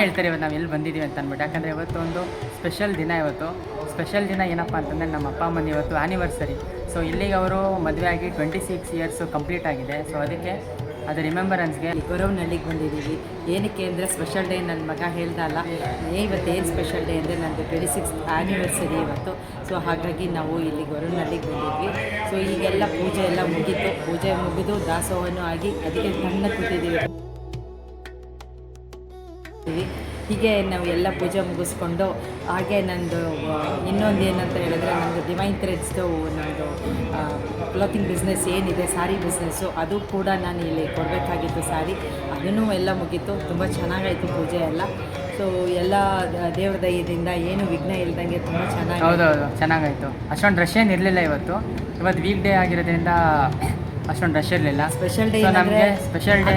ಹೇಳ್ತಾರೆ ಇವತ್ತು ನಾವು ಎಲ್ಲಿ ಬಂದಿದ್ದೀವಿ ಅಂತ ಅಂದ್ಬಿಟ್ಟು. ಯಾಕಂದರೆ ಇವತ್ತು ಒಂದು ಸ್ಪೆಷಲ್ ದಿನ. ಇವತ್ತು ಸ್ಪೆಷಲ್ ದಿನ ಏನಪ್ಪ ಅಂತಂದರೆ ನಮ್ಮ ಅಪ್ಪ ಅಮ್ಮನ ಇವತ್ತು ಆ್ಯನಿವರ್ಸರಿ. ಸೊ ಇಲ್ಲಿಗೆ ಅವರು ಮದುವೆ ಆಗಿ 26 ಇಯರ್ಸು ಕಂಪ್ಲೀಟ್ ಆಗಿದೆ. ಸೊ ಅದಕ್ಕೆ ಅದು ರಿಮೆಂಬರೆನ್ಸ್ಗೆ ಗೊರವನಹಳ್ಳಿಗೆ ಬಂದಿದ್ದೀವಿ. ಏನಕ್ಕೆ ಅಂದರೆ ಸ್ಪೆಷಲ್ ಡೇ. ನನ್ನ ಮಗ ಹೇಳ್ದಲ್ಲ, ಇವತ್ತು ಏನು ಸ್ಪೆಷಲ್ ಡೇ ಅಂದರೆ ನನ್ನದು 26th ಆ್ಯನಿವರ್ಸರಿ ಇವತ್ತು. ಸೊ ಹಾಗಾಗಿ ನಾವು ಇಲ್ಲಿ ಗೊರವನಹಳ್ಳಿಗೆ ಬಂದಿದ್ವಿ. ಸೊ ಈಗೆಲ್ಲ ಪೂಜೆ ಎಲ್ಲ ಮುಗೀತು. ಪೂಜೆ ಮುಗಿದು ದಾಸೋಹನೂ ಆಗಿ ಅದಕ್ಕೆ ತಣ್ಣ ಕೂತಿದ್ದೀವಿ. ಹೀಗೆ ನಾವು ಎಲ್ಲ ಪೂಜೆ ಮುಗಿಸ್ಕೊಂಡು ಹಾಗೆ ನಂದು ಇನ್ನೊಂದು ಏನಂತ ಹೇಳಿದ್ರೆ ನಂದು ಡಿವೈನ್ ಥ್ರೆಡ್ಸ್ದು ನಂದು ಕ್ಲಾತಿಂಗ್ ಬಿಸ್ನೆಸ್ ಏನಿದೆ, ಸಾರಿ ಬಿಸ್ನೆಸ್ಸು, ಅದು ಕೂಡ ನಾನು ಇಲ್ಲಿ ಕೊಡಬೇಕಾಗಿತ್ತು ಸಾರಿ. ಅದನ್ನು ಎಲ್ಲ ಮುಗೀತು. ತುಂಬ ಚೆನ್ನಾಗಾಯಿತು ಪೂಜೆ ಎಲ್ಲ. ಸೊ ಎಲ್ಲ ದೇವ್ರ ದಯದಿಂದ ಏನು ವಿಘ್ನ ಇಲ್ದಂಗೆ ತುಂಬ ಚೆನ್ನಾಗಿ. ಹೌದೌದು, ಚೆನ್ನಾಗಾಯಿತು. ಅಷ್ಟೊಂದು ರಶ್ ಏನು ಇರಲಿಲ್ಲ ಇವತ್ತು ವೀಕ್ ಡೇ ಆಗಿರೋದ್ರಿಂದ ಅಷ್ಟೊಂದು ರಶ್ ಇರಲಿಲ್ಲ. ಸ್ಪೆಷಲ್ ಡೇ ನಮಗೆ ಸ್ಪೆಷಲ್ ಡೇ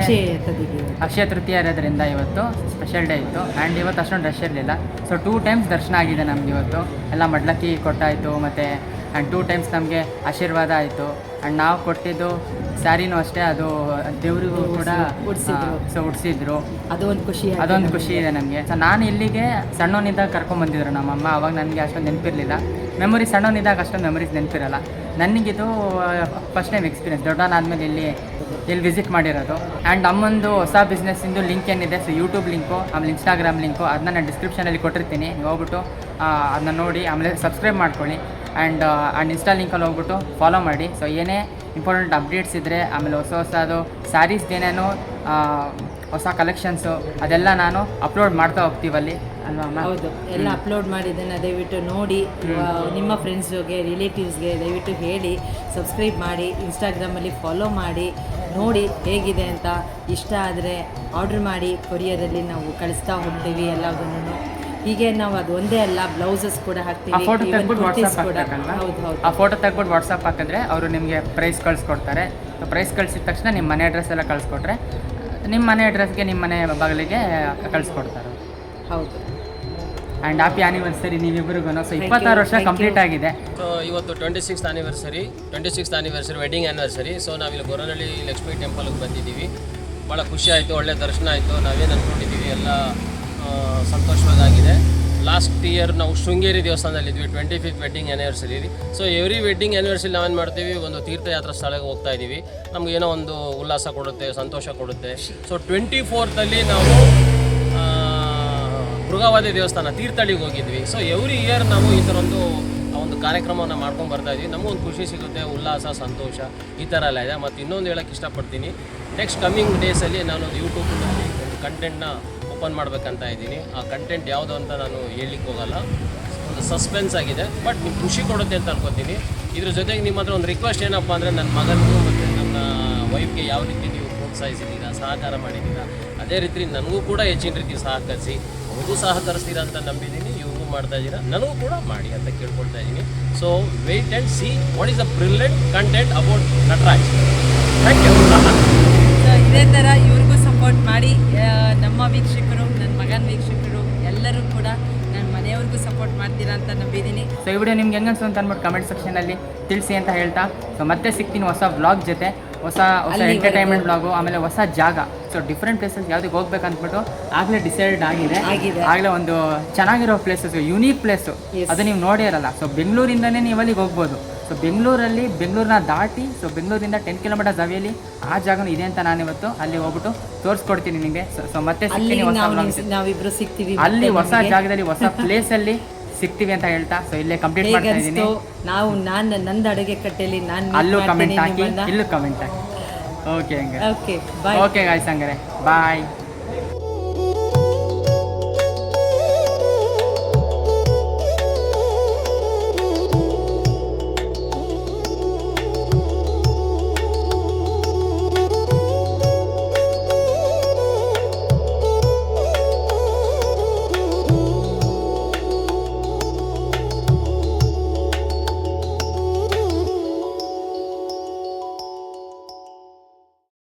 ಅಕ್ಷಯ ತೃತೀಯ ಇರೋದ್ರಿಂದ ಇವತ್ತು ಸ್ಪೆಷಲ್ ಡೇ ಇತ್ತು. ಆ್ಯಂಡ್ ಇವತ್ತು ಅಷ್ಟೊಂದು ರಶ್ ಇರಲಿಲ್ಲ. ಸೊ 2 ಟೈಮ್ಸ್ ದರ್ಶನ ಆಗಿದೆ ನಮ್ಗೆ ಇವತ್ತು. ಎಲ್ಲ ಮಡ್ಲಕ್ಕಿ ಕೊಟ್ಟಾಯಿತು ಮತ್ತು ಆ್ಯಂಡ್ 2 ಟೈಮ್ಸ್ ನಮಗೆ ಆಶೀರ್ವಾದ ಆಯಿತು. ಆ್ಯಂಡ್ ನಾವು ಕೊಟ್ಟಿದ್ದು ಸ್ಯಾರಿನೂ ಅಷ್ಟೇ, ಅದು ದೇವರಿಗೂ ಕೂಡ ಉಡ್ಸಿದ್ರು. ಅದೊಂದು ಖುಷಿ ಇದೆ ನಮಗೆ. ಸೊ ನಾನು ಇಲ್ಲಿಗೆ ಸಣ್ಣವನಿದ್ದಾಗ ಕರ್ಕೊಂಬಂದಿದ್ರು ನಮ್ಮಮ್ಮ. ಅವಾಗ ನನಗೆ ಅಷ್ಟೊಂದು ನೆನಪಿರಲಿಲ್ಲ. ಮೆಮೊರೀಸ್ ಸಣ್ಣವನಿದ್ದಾಗ ಅಷ್ಟೊಂದು ಮೆಮೊರೀಸ್ ನೆನಪಿರಲ್ಲ. ನನಗಿದು ಫಸ್ಟ್ ಟೈಮ್ ಎಕ್ಸ್ಪೀರಿಯನ್ಸ್ ದೊಡ್ಡವನಾದ್ಮೇಲೆ ಇಲ್ಲಿ ವಿಸಿಟ್ ಮಾಡಿರೋದು. ಆ್ಯಂಡ್ ಅಮ್ಮಂದು ಹೊಸ ಬಿಸ್ನೆಸ್ಸಿಂದು ಲಿಂಕ್ ಏನಿದೆ, ಸೊ ಯೂಟ್ಯೂಬ್ ಲಿಂಕು ಆಮೇಲೆ ಇನ್ಸ್ಟಾಗ್ರಾಮ್ ಲಿಂಕು ಅದನ್ನ ನಾನು ಡಿಸ್ಕ್ರಿಪ್ಷನಲ್ಲಿ ಕೊಟ್ಟಿರ್ತೀನಿ. ನೀವು ಹೋಗ್ಬಿಟ್ಟು ಅದನ್ನ ನೋಡಿ ಆಮೇಲೆ ಸಬ್ಸ್ಕ್ರೈಬ್ ಮಾಡ್ಕೊಳ್ಳಿ. ಆ್ಯಂಡ್ ಇನ್ಸ್ಟಾ ಲಿಂಕಲ್ಲಿ ಹೋಗ್ಬಿಟ್ಟು ಫಾಲೋ ಮಾಡಿ. ಸೊ ಏನೇ ಇಂಪಾರ್ಟೆಂಟ್ ಅಪ್ಡೇಟ್ಸ್ ಇದ್ದರೆ ಆಮೇಲೆ ಹೊಸದು ಸ್ಯಾರೀಸ್ದೇನೇನು ಹೊಸ ಕಲೆಕ್ಷನ್ಸು ಅದೆಲ್ಲ ನಾನು ಅಪ್ಲೋಡ್ ಮಾಡ್ತಾ ಹೋಗ್ತೀವಲ್ಲಿ ಅಲ್ವಾ? ಹೌದು, ಎಲ್ಲ ಅಪ್ಲೋಡ್ ಮಾಡಿದ್ದನ್ನು ದಯವಿಟ್ಟು ನೋಡಿ ನಿಮ್ಮ ಫ್ರೆಂಡ್ಸ್ಗೆ, ರಿಲೇಟಿವ್ಸ್ಗೆ ದಯವಿಟ್ಟು ಹೇಳಿ ಸಬ್ಸ್ಕ್ರೈಬ್ ಮಾಡಿ. ಇನ್ಸ್ಟಾಗ್ರಾಮಲ್ಲಿ ಫಾಲೋ ಮಾಡಿ, ನೋಡಿ ಹೇಗಿದೆ ಅಂತ. ಇಷ್ಟ ಆದರೆ ಆರ್ಡ್ರ್ ಮಾಡಿ ಕೊರಿಯರಲ್ಲಿ ನಾವು ಕಳಿಸ್ತಾ ಹೋಗ್ತೀವಿ ಎಲ್ಲದನ್ನು. ಹೀಗೆ ನಾವು ಅದು ಒಂದೇ ಅಲ್ಲ, ಬ್ಲೌಸಸ್ ಕೂಡ ಹಾಕ್ತೀವಿ. ಆ ಫೋಟೋ ತೆಗ್ಬಿಟ್ಟು ವಾಟ್ಸಪ್ ಹಾಕಿದ್ರೆ ಅವರು ನಿಮಗೆ ಪ್ರೈಸ್ ಕಳಿಸ್ಕೊಡ್ತಾರೆ. ಪ್ರೈಸ್ ಕಳಿಸಿದ ತಕ್ಷಣ ನಿಮ್ಮ ಮನೆ ಅಡ್ರೆಸ್ ಎಲ್ಲ ಕಳಿಸ್ಕೊಟ್ರೆ ನಿಮ್ಮ ಮನೆ ಅಡ್ರೆಸ್ಗೆ ನಿಮ್ಮ ಮನೆ ಬಾಗಿಲಿಗೆ ಕಳಿಸ್ಕೊಡ್ತಾರೆ. ಹೌದು. ಆ್ಯಂಡ್ ಹ್ಯಾಪಿ ಆ್ಯನಿವರ್ಸರಿ ನೀವಿಬ್ಬರಿಗೂ. ಸೊ 26 ವರ್ಷ ಕಂಪ್ಲೀಟ್ ಆಗಿದೆ. ಸೊ ಇವತ್ತು 26th anniversary wedding anniversary. So ನಾವಿಲ್ಲಿ ಗೊರವನಹಳ್ಳಿ ಲಕ್ಷ್ಮೀ ಟೆಂಪಲ್ಗೆ ಬಂದಿದ್ದೀವಿ. ಭಾಳ ಖುಷಿ ಆಯಿತು, ಒಳ್ಳೆ ದರ್ಶನ ಆಯಿತು. ನಾವೇನು ಅಂದ್ಕೊಂಡಿದ್ದೀವಿ ಎಲ್ಲ ಸಂತೋಷವಾಗಿದೆ. ಲಾಸ್ಟ್ ಇಯರ್ ನಾವು ಶೃಂಗೇರಿ ದೇವಸ್ಥಾನದಲ್ಲಿದ್ವಿ, 25th wedding anniversary. So every wedding anniversary ನಾವೇನು ಮಾಡ್ತೀವಿ, ಒಂದು ತೀರ್ಥಯಾತ್ರಾ ಸ್ಥಳಕ್ಕೆ ಹೋಗ್ತಾ ಇದ್ದೀವಿ. ನಮಗೇನೋ ಒಂದು ಉಲ್ಲಾಸ ಕೊಡುತ್ತೆ, ಸಂತೋಷ ಕೊಡುತ್ತೆ. ಸೊ 24th ನಾವು ಮೃಗಾವತಿ ದೇವಸ್ಥಾನ ತೀರ್ಥಹಳ್ಳಿಗೆ ಹೋಗಿದ್ವಿ. ಸೊ ಎವ್ರಿ ಇಯರ್ ನಾವು ಈ ಥರ ಒಂದು ಕಾರ್ಯಕ್ರಮವನ್ನು ಮಾಡ್ಕೊಂಡು ಬರ್ತಾ ಇದ್ವಿ. ನಮಗೊಂದು ಖುಷಿ ಸಿಗುತ್ತೆ, ಉಲ್ಲಾಸ, ಸಂತೋಷ ಈ ಥರ ಎಲ್ಲ ಇದೆ. ಮತ್ತು ಇನ್ನೊಂದು ಹೇಳೋಕ್ಕೆ ಇಷ್ಟಪಡ್ತೀನಿ, ನೆಕ್ಸ್ಟ್ ಕಮ್ಮಿಂಗ್ ಡೇಸಲ್ಲಿ ನಾನು ಯೂಟ್ಯೂಬ್ನಲ್ಲಿ ಒಂದು ಕಂಟೆಂಟ್ನ ಓಪನ್ ಮಾಡಬೇಕಂತ ಇದ್ದೀನಿ. ಆ ಕಂಟೆಂಟ್ ಯಾವುದು ಅಂತ ನಾನು ಹೇಳಲಿಕ್ಕೆ ಹೋಗಲ್ಲ, ಒಂದು ಸಸ್ಪೆನ್ಸ್ ಆಗಿದೆ. ಬಟ್ ನೀವು ಖುಷಿ ಕೊಡುತ್ತೆ ಅಂತ ಅನ್ಕೋತೀನಿ. ಇದ್ರ ಜೊತೆಗೆ ನಿಮ್ಮ ಹತ್ರ ಒಂದು ರಿಕ್ವೆಸ್ಟ್ ಏನಪ್ಪ ಅಂದರೆ, ನನ್ನ ಮಗನಿಗೂ ಮತ್ತು ನನ್ನ ವೈಫ್ಗೆ ಯಾವ ರೀತಿ ನೀವು ಪ್ರೋತ್ಸಾಹಿಸಿದ್ದೀರಾ, ಸಹಕಾರ ಮಾಡಿದ್ದೀರಾ, ಅದೇ ರೀತಿ ನನಗೂ ಕೂಡ ಹೆಚ್ಚಿನ ರೀತಿ ಸಹಕರಿಸಿ. ಅವ್ರಿಗೂ ಸಹಕರಿಸ್ತೀರಾ ಅಂತ ನಂಬಿದ್ದೀನಿ, ಇವ್ರಿಗೂ ಮಾಡ್ತಾ ಇದ್ದೀರಾ, ನನಗೂ ಕೂಡ ಮಾಡಿ ಅಂತ ಕೇಳ್ಕೊಳ್ತಾ ಇದ್ದೀನಿ. So wait and see what is the brilliant content about Nataraj. Thank you. ಇದೇ ಥರ ಇವ್ರಿಗೂ ಸಪೋರ್ಟ್ ಮಾಡಿ. ನಮ್ಮ ವೀಕ್ಷಕರು, ನನ್ನ ಮಗನ ವೀಕ್ಷಕರು ಎಲ್ಲರೂ ಕೂಡ ನನ್ನ ಮನೆಯವ್ರಿಗೂ ಸಪೋರ್ಟ್ ಮಾಡ್ತೀರಾ ಅಂತ ನಂಬಿದ್ದೀನಿ. ಸೊ ಈ ವಿಡಿಯೋ ನಿಮ್ಗೆ ಹೆಂಗೆ ಅನ್ಸು ಅಂತ ಅಂದ್ಬಿಟ್ಟು ಕಮೆಂಟ್ ಸೆಕ್ಷನಲ್ಲಿ ತಿಳಿಸಿ ಅಂತ ಹೇಳ್ತಾ, ಸೊ ಮತ್ತೆ ಸಿಗ್ತೀನಿ ಹೊಸ ವ್ಲಾಗ್ ಜೊತೆ, ಹೊಸ ಎಂಟರ್ಟೈನ್ಮೆಂಟ್ ವ್ಲಾಗು, ಆಮೇಲೆ ಹೊಸ ಜಾಗ. ಸೊ ಡಿಫ್ರೆಂಟ್ ಪ್ಲೇಸಸ್ ಯಾವುದಕ್ಕೆ ಹೋಗ್ಬೇಕಂದ್ಬಿಟ್ಟು ಆಗಲೇ ಡಿಸೈಡ್ ಆಗಿದೆ. ಆಗಲೇ ಒಂದು ಚೆನ್ನಾಗಿರೋ ಪ್ಲೇಸಸ್, ಯೂನಿಕ್ ಪ್ಲೇಸು, ಅದು ನೀವು ನೋಡೇ ಇರಲ್ಲ. ಸೊ ಬೆಂಗಳೂರಿಂದನೇ ನೀವು ಅಲ್ಲಿಗೆ ಹೋಗ್ಬೋದು. ಸೊ ಬೆಂಗಳೂರನ್ನ ದಾಟಿ, ಸೊ ಬೆಂಗಳೂರಿಂದ 10 ಕಿಲೋಮೀಟರ್ಸ್ ಅವಿಯಲ್ಲಿ ಆ ಜಾಗನೂ ಇದೆ ಅಂತ ನಾನಿವತ್ತು ಅಲ್ಲಿ ಹೋಗ್ಬಿಟ್ಟು ತೋರಿಸ್ಕೊಡ್ತೀನಿ ನಿಮಗೆ. ಸೊ ಮತ್ತೆ ಸಿಗ್ತೀನಿ ನಾವಿಬ್ರು ಸಿಗ್ತೀವಿ ಅಲ್ಲಿ ಹೊಸ ಜಾಗದಲ್ಲಿ, ಹೊಸ ಪ್ಲೇಸಲ್ಲಿ ಸಿಗ್ತೀವಿ ಅಂತ ಹೇಳ್ತಾ, ಸೊ ಇಲ್ಲೇ ಕಂಪ್ಲೀಟ್ ಮಾಡ್ತಾ ಇದ್ದೀನಿ. ನಾವು ನಂದು ಅಡುಗೆ ಕಟ್ಟೆಯಲ್ಲಿ ಅಲ್ಲೂ ಕಮೆಂಟ್ ಹಾಕಿ, ಇಲ್ಲೂ ಕಮೆಂಟ್ ಹಾಕಿ. ಓಕೆ ಗಾಯ್ಸ್, ಹಂಗಾರೆ ಬಾಯ್.